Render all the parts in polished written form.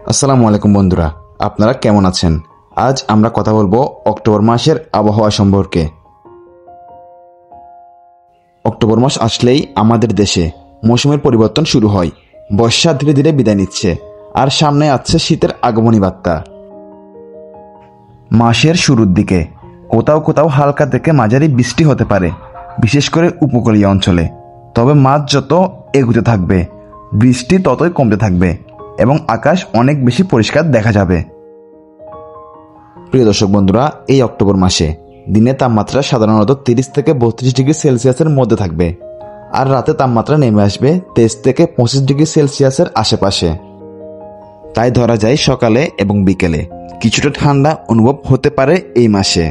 আসসালামু আলাইকুম বন্ধুরা, আপনারা কেমন আছেন? আজ আমরা কথা বলবো অক্টোবর মাসের আবহাওয়া সম্পর্কে। অক্টোবর মাস আসলেই আমাদের দেশে মৌসুমের পরিবর্তন শুরু হয়। বর্ষা ধীরে ধীরে বিদায় নিচ্ছে, আর সামনে আছে শীতের আগমনী বার্তা। মাসের শুরুর দিকে কোথাও কোথাও হালকা থেকে মাঝারি বৃষ্টি হতে পারে, বিশেষ করে উপকূলীয় অঞ্চলে। তবে মাস যত এগুতে থাকবে, বৃষ্টি ততই কমতে থাকবে এবং আকাশ অনেক বেশি পরিষ্কার দেখা যাবে। প্রিয় দর্শক বন্ধুরা, এই অক্টোবর মাসে দিনে তাপমাত্রা সাধারণত 30 থেকে 32 ডিগ্রি সেলসিয়াসের মধ্যে থাকবে, আর রাতে তাপমাত্রা নেমে আসবে 23 থেকে 25 ডিগ্রি সেলসিয়াসের আশেপাশে। তাই ধরা যায় সকালে এবং বিকেলে কিছুটা ঠান্ডা অনুভব হতে পারে এই মাসে।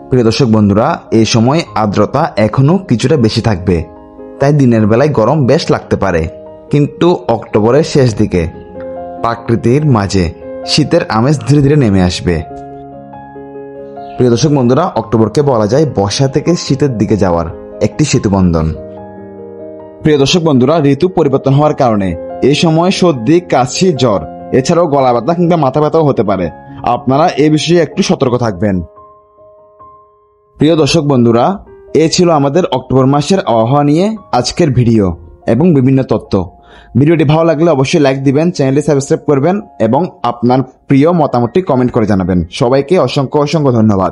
প্রিয় দর্শক বন্ধুরা, এই সময় আর্দ্রতা এখনও কিছুটা বেশি থাকবে, তাই দিনের বেলায় গরম বেশ লাগতে পারে। কিন্তু অক্টোবরের শেষ দিকে প্রকৃতির মাঝে শীতের আমেজ ধীরে ধীরে নেমে আসবে। প্রিয় দর্শক বন্ধুরা, অক্টোবরকে বলা যায় বর্ষা থেকে শীতের দিকে যাওয়ার একটি সেতুবন্ধন। প্রিয় দর্শক বন্ধুরা, ঋতু পরিবর্তন হওয়ার কারণে এই সময় সর্দি, কাশি, জ্বর, এছাড়াও গলা ব্যথা কিংবা মাথা ব্যথাও হতে পারে। আপনারা এই বিষয়ে একটু সতর্ক থাকবেন। প্রিয় দর্শক বন্ধুরা, এ ছিল আমাদের অক্টোবর মাসের আবহাওয়া নিয়ে আজকের ভিডিও এবং বিভিন্ন তথ্য। ভিডিওটি ভালো লাগলে অবশ্যই লাইক দিবেন, চ্যানেলটি সাবস্ক্রাইব করবেন এবং আপনার প্রিয় মতামতটি কমেন্ট করে জানাবেন। সবাইকে অসংখ্য অসংখ্য ধন্যবাদ।